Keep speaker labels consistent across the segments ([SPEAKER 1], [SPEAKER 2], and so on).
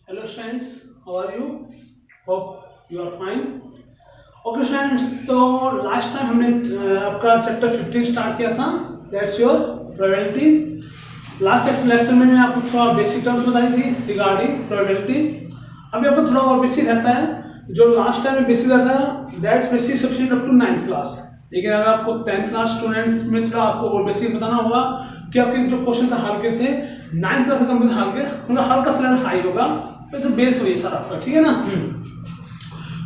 [SPEAKER 1] Hello students, how are you? Hope you are fine. Okay students, तो last time हमने आपका chapter 15 start किया था, that's your probability. Last lecture में मैंने आपको थोड़ा बेसिक टर्म्स बताई थी रिगार्डिंग प्रोबेबिलिटी। अभी आपको थोड़ा और बेसिक रहता है, जो लास्ट टाइम में बेसिक रहता है that's basic subject up to 9th class. लेकिन अगर आपको 10th क्लास स्टूडेंट्स में थोड़ा आपको और बेसिक बताना होगा कि आपके जो क्वेश्चन था हल्के से 9th क्लास से कम हल्के, उनका हल्का सा लेवल हाई होगा, तो बेस वही सर आपका, ठीक है ना।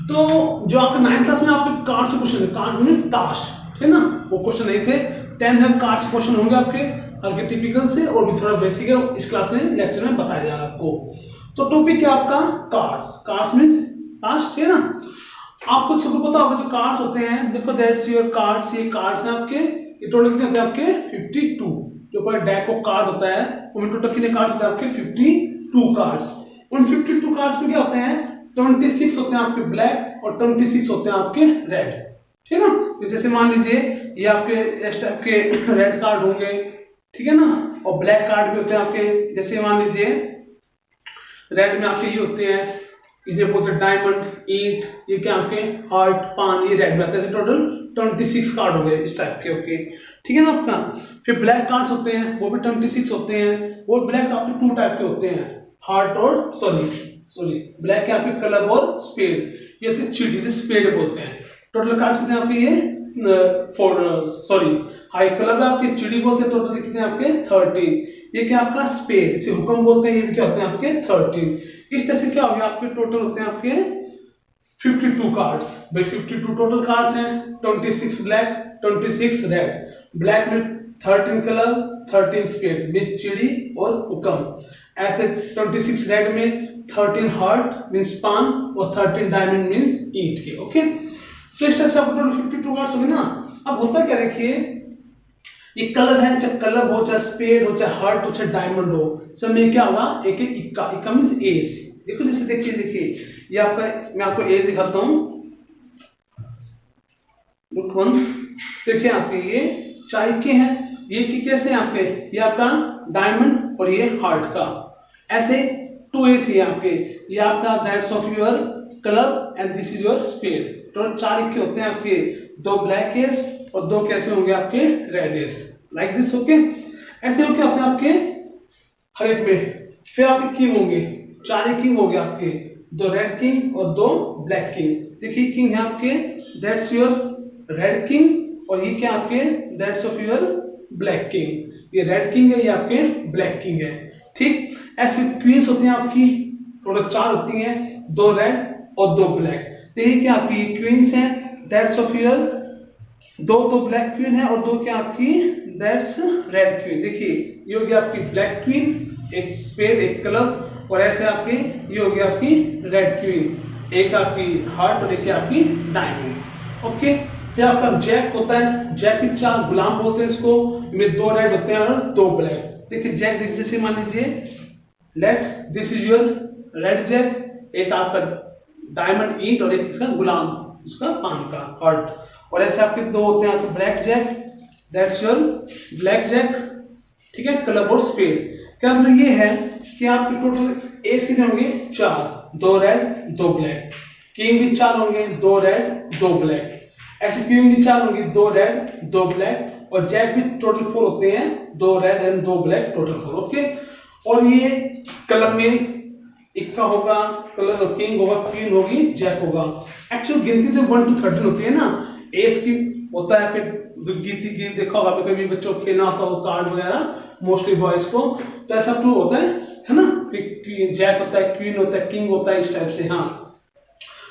[SPEAKER 1] तो जो आपका 9th क्लास में आपके कार्ड्स के क्वेश्चन थे, कार्ड में टास्क, ठीक है ना, वो क्वेश्चन नहीं थे। 10th में कार्ड्स क्वेश्चन होंगे आपके हल्के टिपिकल से, और भी थोड़ा बेसिक है, इस क्लास में लेक्चर में बताया जाएगा आपको। तो टॉपिक क्या आपका कार्ड्स, कार्ड्स मींस टास्क, ठीक है ना। आपको सबको पता होगा जो कार्ड्स होते हैं, देखो दैट्स योर कार्ड्स, ये कार्ड्स हैं आपके, ये टोटल कितने होते हैं आपके 52। जो पूरा डेक ऑफ कार्ड होता है उसमें टोटल कितने कार्ड्स होते हैं आपके 52 कार्ड्स। उन 52 कार्ड्स में क्या होते हैं 26 होते हैं आपके ब्लैक और 26 होते हैं आपके रेड, ठीक है ना। तो जैसे मान लीजिए ये आपके इस टाइप के रेड कार्ड होंगे, ठीक है ना, और ब्लैक कार्ड भी होते हैं आपके। जैसे मान लीजिए रेड में आपके ये होते हैं, इसे बोलते हैं डायमंड, ईंट, ये क्या आपके हार्ट, पान, ये रेड में आते हैं। टोटल 26 कार्ड हो गए इस टाइप के, ओके, ठीक है ना आपका। फिर ब्लैक कार्ड्स होते हैं, वो भी 26 होते हैं। वो ब्लैक आपके 2 टाइप के होते हैं, हार्ट और सॉरी ब्लैक के आपके क्लब और स्पेड, ये होते हैं चिड़ी, जिसे स्पेड बोलते हैं। टोटल कार्ड्स कितने आपके ये हाई क्लब है आपके, चिड़ी बोलते हैं। टोटल कितने आपके 13। ये क्या आपका स्पेड, इसे हुक्म बोलते हैं, ये भी क्या होते हैं आपके 13। इस तरह से क्या हो गया आपके टोटल होते हैं आपके 52 कार्ड्स। भाई 52 टोटल कार्ड्स हैं, 26 ब्लैक, 26 रेड। ब्लैक में 13 कलर, 13 स्पेड मीन चिड़ी और हुक्म। ऐसे 26 रेड में 13 हार्ट मीन्स पान और 13 डायमंड मीन्स ईंट के, ओके। तो इस तरह से आपको टोटल 52 कार्ड्स हो गए ना। अब होता क्या, देखिए ये कलर है, चाहे कलर हो, चाहे स्पेड हो, चाहे हार्ट हो, चाहे डायमंड हो, सब में क्या होगा एक एक इक्का, इक्का मीन्स एस। देखो जैसे देखिए ये आपका, मैं आपको एज दिखाता हूं, लुक वंस। देखिए आपके ये चाय के हैं, ये की कैसे आपके, ये आपका डायमंड और ये हार्ट का, ऐसे 2 एस है आपके, ये आपका that's of your colour and this is your spade. Total 4 इक्के होते हैं आपके, 2 ब्लैक एस और 2 कैसे होंगे आपके red S, like this, okay. ऐसे होके होते हैं आपके हर एक में। फिर आपके किंग होंगे, 4 किंग हो गए आपके, 2 रेड किंग और 2 ब्लैक किंग। देखिए किंग है आपके, दैट्स योर रेड किंग, और ये क्या आपके that's of your black king. ये रेड किंग है, ये आपके ब्लैक किंग है, ठीक। ऐसे क्वींस होती हैं आपकी, टोटल 4 होती हैं, 2 रेड और 2 ब्लैक। देखिए क्या आपकी क्वींस है, that's of your 2 black queen है और 2 क्या आपकी दैट्स रेड क्वीन। देखिए ये होगी आपकी ब्लैक क्वीन, एक स्पेड, एक क्लब, और ऐसे आपकी ये होगी आपकी रेड क्वीन, एक आपकी हार्ट और एक आपकी डायमंड, ओके। फिर आपका जैक होता है, जैक की 4 गुलाम बोलते हैं इसको, में 2 रेड होते हैं और 2 ब्लैक। देखिए जैक, देखिए जैसे मान लीजिए let this is your red jack, एक आपका डायमंड ईंट और एक इसका गुलाम, उसका पान का हार्ट। और ऐसे आपके 2 होते हैं आपके black jack, that's your black jack, ठीक है, क्लब और स्पेड। क्या मतलब ये है कि आपके टोटल एस कितने होंगे 4, 2 रेड 2 ब्लैक। किंग भी 4 होंगे, 2 रेड 2 ब्लैक। ऐसे क्वीन भी 4 होंगी, 2 रेड 2 ब्लैक। और जैक भी टोटल 4 होते हैं, 2 red and 2 black, total 4, okay. और ये क्लब में इक्का होगा, कलर किंग होगा, क्वीन होगी, जैक होगा। एक्चुअल गिनती जो 1 to 13 होती है ना, एस की होता है। फिर गिनती देखा होगा कभी बच्चों को खेलना होता है कार्ड वगैरह, मोस्टली बॉयज को, तो ऐसा 2 होता है ना। फिर जैक होता है, क्वीन होता है, किंग होता है, इस टाइप से, हाँ।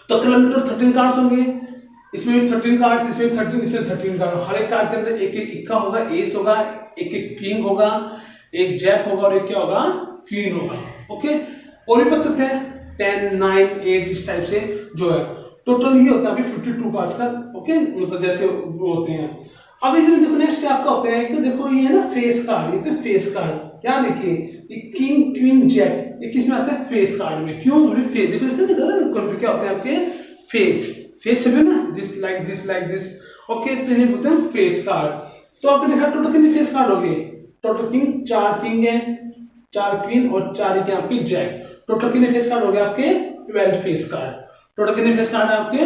[SPEAKER 1] तो क्लब में 13 कार्ड्स होंगे, इसमें भी 13 कार्ड्स, इसमें 13, इसमें 13 कार्ड। हर एक कार्ड के अंदर एक एक इक्का होगा, एस होगा, एक एक किंग होगा, एक जैक होगा और एक क्या होगा क्वीन होगा, ओके। और भी पता है 10, 9, 8 इस टाइप से जो है टोटल ये होता है अभी 52 कार्ड्स का, ओके, मतलब जैसे वो होते हैं। अब ये देखो नेक्स्ट क्या आपका होता है कि देखो ये है ना फेस कार्ड, ये तो फेस कार्ड, क्या देखिए ये किंग क्वीन जैक, ये किस में आता है फेस कार्ड में। क्यों फेस, देखो इसमें क्या होते हैं आपके फेस, फेस छवि ना, this like this like this, okay. तो ये बोलते हैं फेस कार्ड। तो आपको देखा टोटल कितने फेस कार्ड हो गए, टोटल किंग 4 किंग है, 4 क्वीन और 4 आपकी जैक। टोटल कितने फेस कार्ड हो गए आपके 12 फेस कार्ड। टोटल कितने फेस कार्ड है आपके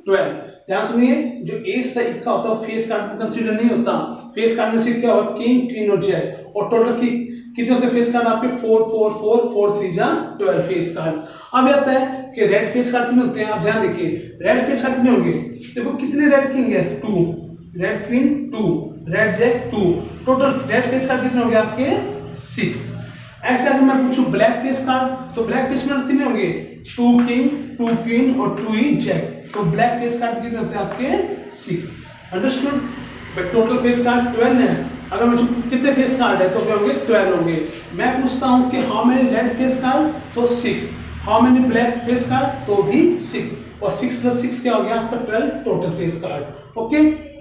[SPEAKER 1] 12। ध्यान सुनिए, जो एस था इक्का होता है फेस कार्ड में कंसीडर नहीं होता। फेस कार्ड में सिर्फ क्या होगा किंग क्वीन और जैक। और टोटल की कितने होते हैं फेस कार्ड आपके 4 4 4 4 3 जा 12 फेस कार्ड। अब ये आता है कि रेड फेस कार्ड कितने होते हैं, आप ध्यान देखिए रेड फेस कार्ड कितने होंगे। देखो कितने रेड किंग है 2, red queen 2, red jack 2, total red face card कितने होंगे आपके 6। ऐसे अगर मैं पूछूं ब्लैक फेस कार्ड तो ब्लैक फेस कार्ड कितने होंगे 2 किंग 2 क्वीन और 2 ही जैक। तो ब्लैक फेस कार्ड कितने होते हैं आपके 6। Understood. But total face card 12 है। अगर मैं कितने फेस कार्ड है तो क्या होंगे 12 होंगे। मैं पूछता हूं कि how many red face card तो 6, how many black face card तो भी 6, और 6 + 6 क्या हो गया आपका 12 टोटल फेस कार्ड। ओके,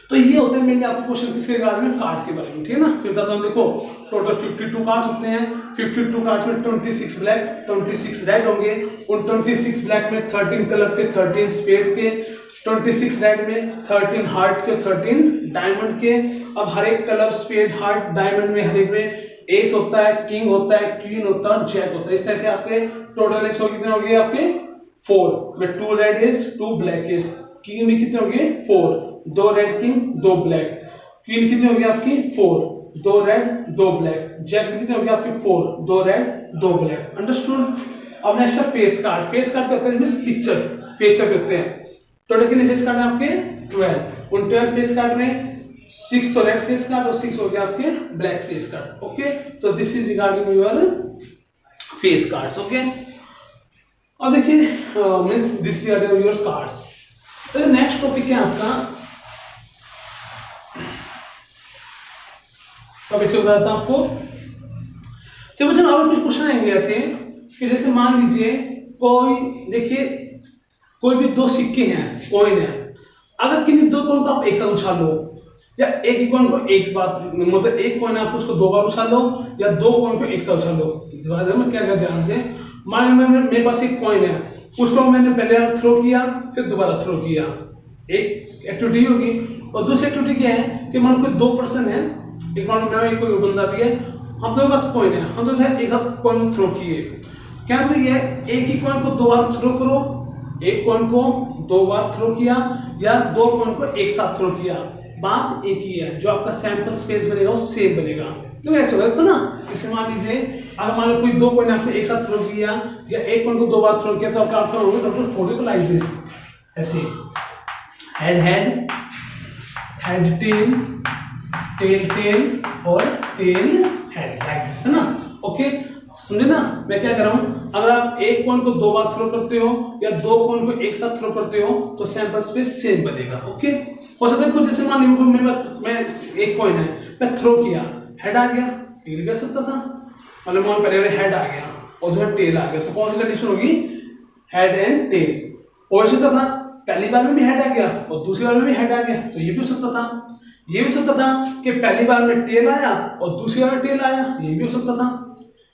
[SPEAKER 1] तो ये होते हैं मेनली आपको क्वेश्चन किसके बारे में, कार्ड के बारे में, ठीक है ना। फिर बताता हूं, देखो टोटल 52 कार्ड्स होते हैं। 52 कार्ड्स में 26 ब्लैक 26 रेड होंगे। उन 26 ब्लैक में 13 कलर के, 13 स्पेड के, 26 रेड में 13 हार्ट के, 13 डायमंड के। अब हर एक कलर स्पेड हार्ट डायमंड में हर एक में एस होता है, किंग होता है, क्वीन होता है, जैक होता है। इस तरह से आपके टोटल एस कितने हो गए आपके 4 में 2 red S 2 black S. King में कितने हो गए 4, 2 रेड किंग 2 ब्लैक। क्वीन कितनी होगी आपकी 4, 2 रेड 2 ब्लैक। जैक कितनी होगी आपकी 4, 2 रेड 2 ब्लैक। अंडरस्टूड। अब नेक्स्ट है फेस कार्ड। फेस कार्ड कहते हैं पिक्चर, फीचर कहते हैं। टोटल कितने फेस कार्ड है आपके 12। उन 12 फेस कार्ड में 6 तो रेड फेस कार्ड और 6 हो गया आपके ब्लैक फेस कार्ड। ओके, तो this is regarding your face cards. Okay, अब देखिए means this regarding your cards. तो नेक्स्ट टॉपिक है आपका, अब इसे बताता हूं आपको। तो बच्चों और कुछ क्वेश्चन आएंगे ऐसे कि जैसे मान लीजिए कोई, देखिए कोई भी 2 सिक्के हैं, कॉइन है। अगर किन्हीं 2 कॉइन को आप एक साथ उछाल लो, या एक ही कॉइन को एक बार, मतलब एक कॉइन आप उसको 2 बार उछाल लो, या 2 कॉइन को एक साथ उछाल लो। मैं क्या कर ध्यान से, मान लीजिए मेरे पास एक कॉइन है, उसको मैंने पहले थ्रो किया फिर दोबारा थ्रो किया, एक एक्टिविटी होगी। और दूसरी एक्टिविटी क्या है कि मान कोई 2 पर्सन है, एक मान में कोई बंदा भी है, हम दोनों पास कॉइन है, हम दोनों एक साथ कॉइन थ्रो किए। क्या भाई है, एक ही कॉइन को 2 बार थ्रो करो, एक कॉइन को 2 बार थ्रो किया, या 2 कॉइन को एक साथ थ्रो किया, बात एक ही है। जो आपका सैंपल स्पेस बनेगा वो सेम बनेगा। तो ऐसे होगा ना, जैसे मान लीजिए अगर मान लो कोई 2 कॉइन आपने एक साथ थ्रो किया, या एक कॉइन को 2 बार थ्रो किया, तो आपका आंसर होगा टोटल 40 लाइक दिस, ऐसे head head, head tail, tail tail और टेल हेड, लाइक दिस, है ना। ओके, समझे ना मैं क्या कर रहा हूं। अगर आप एक कॉइन को 2 बार थ्रो करते हो या 2 कॉइन को एक साथ थ्रो करते हो तो सैंपल स्पेस सेम बनेगा। ओके, हो सकता है कुछ, जैसे मान लीजिए मैं एक कॉइन है, मैं थ्रो किया, हेड आ गया, टेल कर सकता था, मतलब मान पहले हेड आ गया और दूसरा टेल आ गया, तो कौन सी कंडीशन होगी, हेड एंड टेल। हो सकता था पहली बार में भी हेड आ गया और दूसरी बार में भी हेड आ गया, तो ये भी हो सकता था। ये भी हो सकता था कि पहली बार में टेल आया और दूसरी बार में टेल आया, ये भी हो सकता था।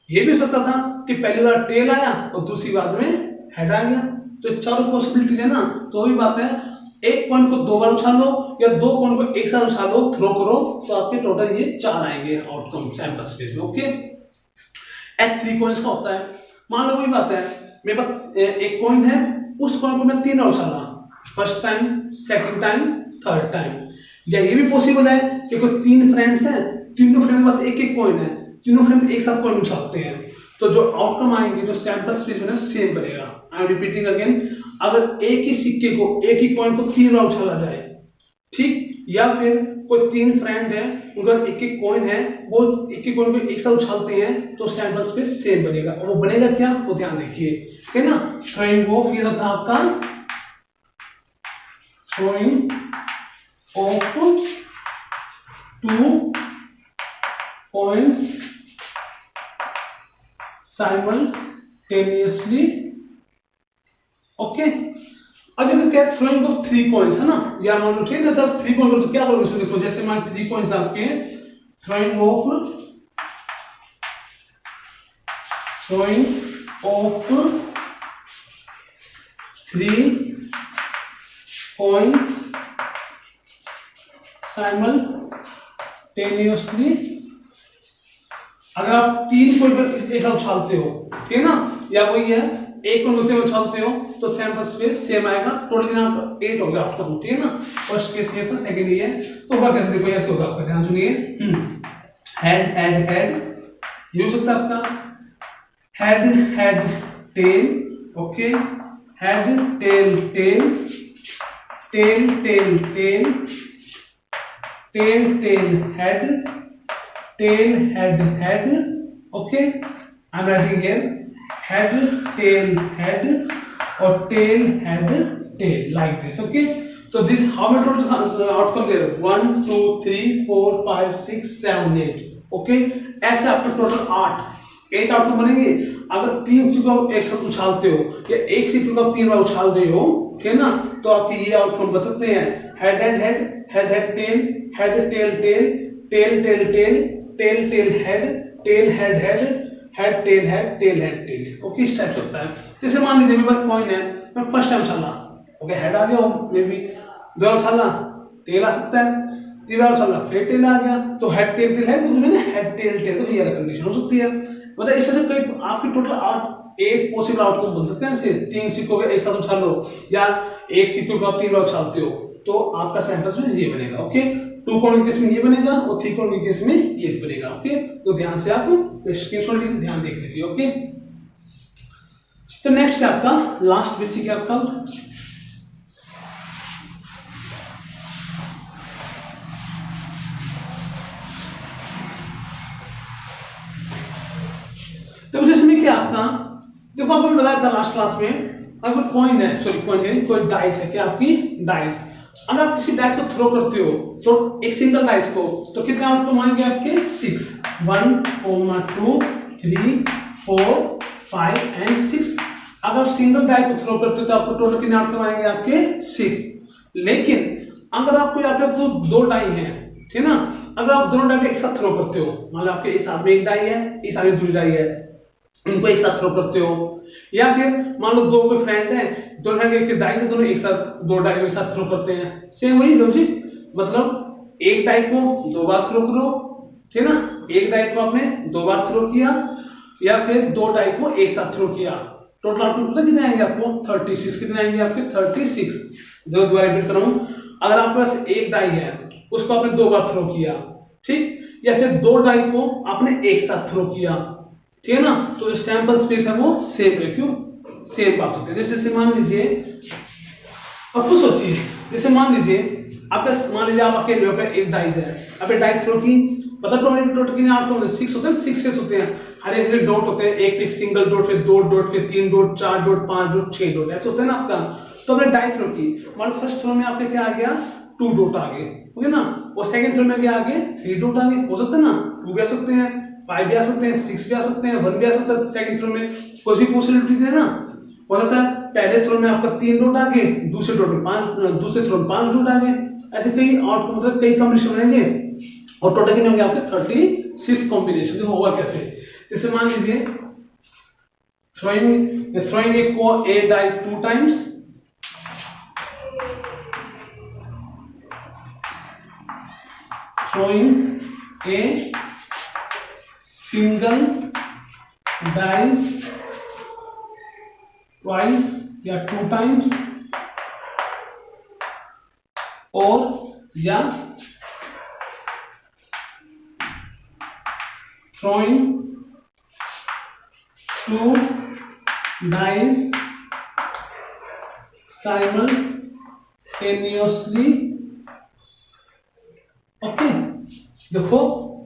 [SPEAKER 1] ये भी हो सकता था कि पहली बार टेल आया और दूसरी बार में हेड आ गया। तो 4 पॉसिबिलिटीज है ना। तो वही बात है, एक कॉइन को 2 बार उछाल लो या 2 कॉइन को एक साथ उछाल लो, थ्रो करो, तो आपके टोटल ये 4 आएंगे आउटकम सैंपल स्पेस में। ओके, एट 3 कॉइन्स का होता है। मान लो वही बात है, मेरे पास एक कॉइन है, उस कॉइन को मैं 3 बार उछाला, first time, second time, third time. या ये भी पॉसिबल है कि कोई 3 फ्रेंड्स हैं, तीनों फ्रेंड के पास एक एक कॉइन है, तीनों फ्रेंड एक साथ कॉइन उछालते हैं, तो जो आउटकम आएंगे, जो सैंपल स्पेस बनेगा सेम बनेगा। आई एम रिपीटिंग अगेन, अगर एक ही सिक्के को, एक ही कॉइन को 3 बार उछाला जाए, ठीक, या फिर कोई 3 फ्रेंड है, उनका एक एक कॉइन है, वो एक एक कॉइन को एक साथ उछालते हैं, तो सैंपल स्पेस सेम बनेगा। और वो बनेगा क्या, वो ध्यान देखिए, ठीक है ना। थ्रोइंग ऑफ, ये था आपका throwing of 2 coins simultaneously। Okay, अब देखो क्या थ्रोइंग ऑफ 3 कॉइन्स है ना, या मान लो, ठीक है, जब 3 कॉइन तो क्या करोगे, इसमें देखो जैसे मान 3 कॉइन्स आपके, थ्रोइंग ऑफ 3 coins simultaneously, अगर आप 3 को एक उछालते हो, ठीक है ना, या वही है 1 को होते हुए उछालते हो तो सैंपल स्पेस सेम आएगा। टोटल कितना 8 हो गया आपका, ठीक है ना। फर्स्ट केस ये था, सेकंड ये है। तो होगा कैसे, देखो ऐसे होगा आपका, ध्यान सुनिए। हेड हेड हेड, ये हो सकता है आपका head head tail, okay, head tail tail, tail tail tail, tail tail head, tail head head, okay. I am writing here head tail head और tail head tail, like this, okay. तो this how many total outcome there, 1 2 3 4 5 6 7 8, okay. ऐसे आपके total 8 outcome बनेंगे। अगर 3 सीखो आप एक साथ उछालते हो या एक सीखो आप 3 बार उछाल रहे हो, ठीक है ना, तो आपके ये आउटकम बन सकते हैं head head head, head head tail, head tail tail, tail tail tail, tail tail head, tail head head, head tail head, tail head tail, okay. इस टाइप से होता है। जैसे मान लीजिए मेरे पास कॉइन है, मैं फर्स्ट टाइम उछाला, ओके, हेड आ गया हो, मे बी 2 बार उछाला टेल आ सकता है, 3 बार उछाला फिर टेल आ गया, तो हेड टेल टेल है, तो उसमें हेड टेल टेल, तो ये कंडीशन हो सकती है। मतलब इस तरह से कई आपकी टोटल 8 पॉसिबल आउटकम बन सकते हैं। ऐसे 3 सिक्कों के एक साथ उछालो या एक सिक्कों को आप 3 बार उछालते हो तो आपका सैंपल में ये बनेगा, ओके। 2 कॉइन के केस में ये बनेगा और 3 कॉइन के केस में ये बनेगा, ओके। तो ध्यान से आप स्क्रीनशॉट लीजिए, ध्यान देख लीजिए, ओके। तो नेक्स्ट है आपका लास्ट बेसिक है आपका तो इसमें क्या आपका, देखो आपको बताया था लास्ट क्लास में, अगर कॉइन है, सॉरी कॉइन है, कोई डाइस है, क्या आपकी डाइस, अगर आप किसी डाइस को थ्रो करते हो तो एक सिंगल डाइस को, तो कितने आउटकम आएंगे आपके 6, 1 2 3 4 5 एंड 6। अगर आप सिंगल डाइस को थ्रो करते हो तो आपको टोटल कितने आउटकम आएंगे आपके 6। लेकिन अगर आपको यहाँ पे तो 2 डाई हैं, ठीक है ना, अगर आप दोनों डाई को एक साथ थ्रो करते हो, मान लो आपके इस हाथ में एक डाई है, इस हाथ में दूसरी डाई है, इनको एक साथ थ्रो करते हो, या फिर मान लो 2 कोई फ्रेंड है, 2 फ्रेंड एक डाई से दोनों एक साथ 2 डाई को एक साथ थ्रो करते हैं, सेम वही लॉजिक, मतलब एक डाई को 2 बार थ्रो करो, ठीक है ना, एक डाई को आपने 2 बार थ्रो किया या फिर 2 डाई को एक साथ थ्रो किया, टोटल आउटपुट कितने आएंगे आपको 36। कितने आएंगे आपके 36। जो दोबारा रिपीट कर रहा हूं, अगर आपके पास एक डाई है उसको आपने 2 बार थ्रो किया, ठीक, या फिर 2 डाई को आपने एक साथ थ्रो किया, ठीक है ना, तो जो सैंपल स्पेस है वो सेम है। क्यों सेम बात होती है। जैसे मान लीजिए, अब कुछ सोचिए, जैसे मान लीजिए आप अकेले हो, एक डाइस है, आपने डाई थ्रो की, मतलब टोटल कितने आउटकम 6 होते हैं, 6 केस होते हैं, हर एक डॉट होते हैं, एक सिंगल डॉट, फिर 2 डॉट, फिर 3 डॉट, 4 डॉट, 5 डॉट, 6 डॉट, ऐसे होते हैं ना आपका। तो आपने डाई थ्रो की, मान लो फर्स्ट थ्रो में आपके क्या आ गया 2 डॉट आ गए, ओके ना, और सेकंड थ्रो में क्या आ गए 3 डॉट आ गए, हो सकता है ना, 2 भी आ सकते हैं, 5 भी आ सकते हैं, 6 भी आ सकते हैं, 1 भी आ सकता है। सेकंड थ्रो में कोई भी पॉसिबिलिटी है ना, हो सकता है पहले थ्रो में आपका 3 डॉट आ गए, दूसरे थ्रो में 5 डॉट आ गए, ऐसे कई आउटकम, मतलब कई कॉम्बिनेशन बनेंगे और टोटल कितने होंगे आपके 36 कॉम्बिनेशन। जो होगा कैसे, जैसे मान लीजिए throwing a die 2 times, throwing a single dice twice या 2 times, और या throwing 2 dice simultaneously, ओके। देखो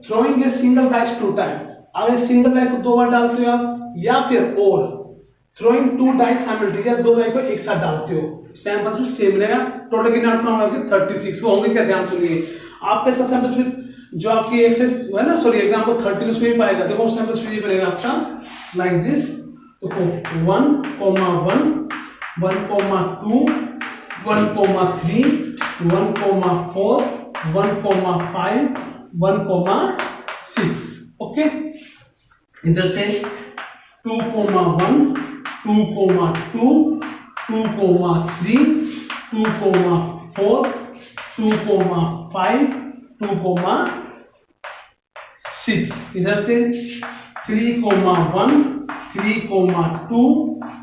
[SPEAKER 1] throwing a single dice 2 times, अगर सिंगल डाई को 2 बार डालते हो आप, या फिर और throwing 2 dice simultaneously, या 2 डाई को एक साथ डालते हो, सैंपल से सेम रहेगा। टोटल कितने आउटकम होंगे 36। वो होंगे क्या, ध्यान सुनिए, आपका इसका सैंपल स्पेस जो आपकी एक्सेस है ना, सॉरी एग्जांपल 13 उसमें भी पाएगा। देखो सैंपल स्पेस ये बनेगा आपका लाइक दिस, तो 1, 1, 1, 2, 1, 3, 1, 4, 1, 5, 1, 6, ओके। इधर से 2, 1, 2, 2, 2, 3, 2, 4, 2, 5, 2, 6, इधर से 3,1, 3,2,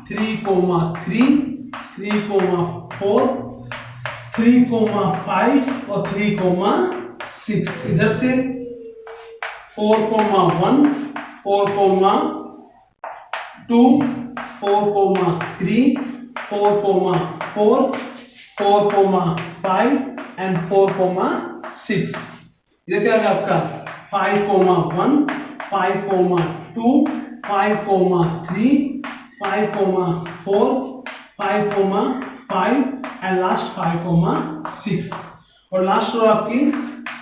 [SPEAKER 1] 3,3, 3,4, 3,5 और 3,6, इधर से 4,1, 4,2, 4,3, 4,4, 4,5 एंड 4,6। इधर क्या है आपका 5,1, 5,2, 5,3, 5,4, 5,5 एंड लास्ट 5,6। और लास्ट रो आपकी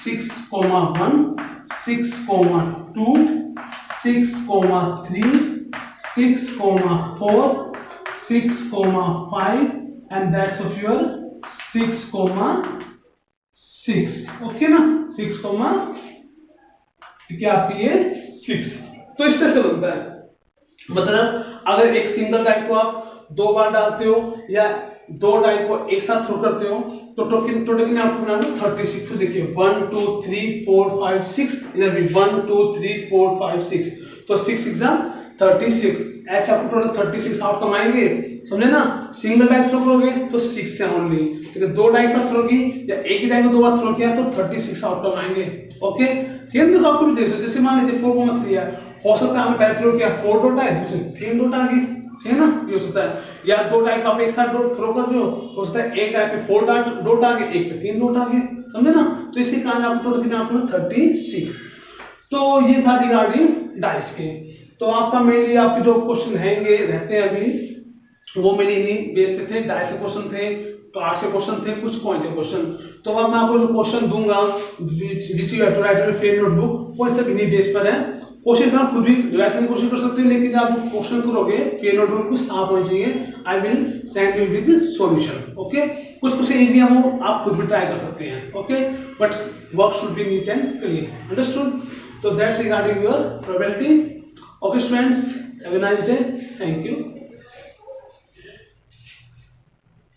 [SPEAKER 1] 6,1, 6,2, 6,3, 6,4, 6,5 and that's of your 6,6। Okay ना, 6, क्या आपकी ये 6। तो इस तरह से बनता है, मतलब अगर एक सिंगल डाई को आप 2 बार डालते हो या 2 डाई को एक साथ थ्रो करते हो तो टोटल आपको बनाना 36। तो देखिए 1 2 3 4 5 6, इधर भी 1 2 3 4 5 6, तो 6 एग्जाम 36। ऐसे आपको टोटल 36 आउटकम आएंगे, समझे ना। सिंगल डाई थ्रो करोगे तो 6 से ओनली, लेकिन 2 डाई साथ थ्रो की या एक ही डाई को 2 बार थ्रो किया तो 36 आउटकम आएंगे। ओके, सेम देखो आपको भी देख सकते, जैसे मान लीजिए 4,3 है, हो सकता है आपने पहले थ्रो किया 4 डॉट आए, दूसरे 3 डॉट आ गए, ठीक है ना, ये हो सकता है। या 2 डाई को आप एक साथ थ्रो कर रहे हो सकता है एक डाई पे 4 डॉट आ गए, एक पे 3 डॉट आ गए, समझे ना। तो इसी कारण आपको टोटल कितना आपको 36। तो ये था रिगार्डिंग डाइस के। तो आपका मेनली आपके जो क्वेश्चन रहते हैं अभी वो मेनली इन्हीं बेस पे थे, डाइस के क्वेश्चन थे, कार्ड्स के क्वेश्चन थे, कुछ कॉइन के क्वेश्चन। तो अब मैं आपको जो क्वेश्चन दूंगा which you have to write in your fair notebook, वो सब इन्हीं बेस पर है। क्वेश्चन फिर आप खुद भी रिवाइज करने की कोशिश कर सकते हैं, लेकिन जब आप क्वेश्चन करोगे फेयर नोटबुक कुछ साफ होनी चाहिए। I will send you with solution. Okay, कुछ इजी है वो आप खुद भी ट्राई कर सकते हैं। Okay, but work should be neat and clean, understood. तो that's regarding your probability. Okay students, have a nice day. Thank you.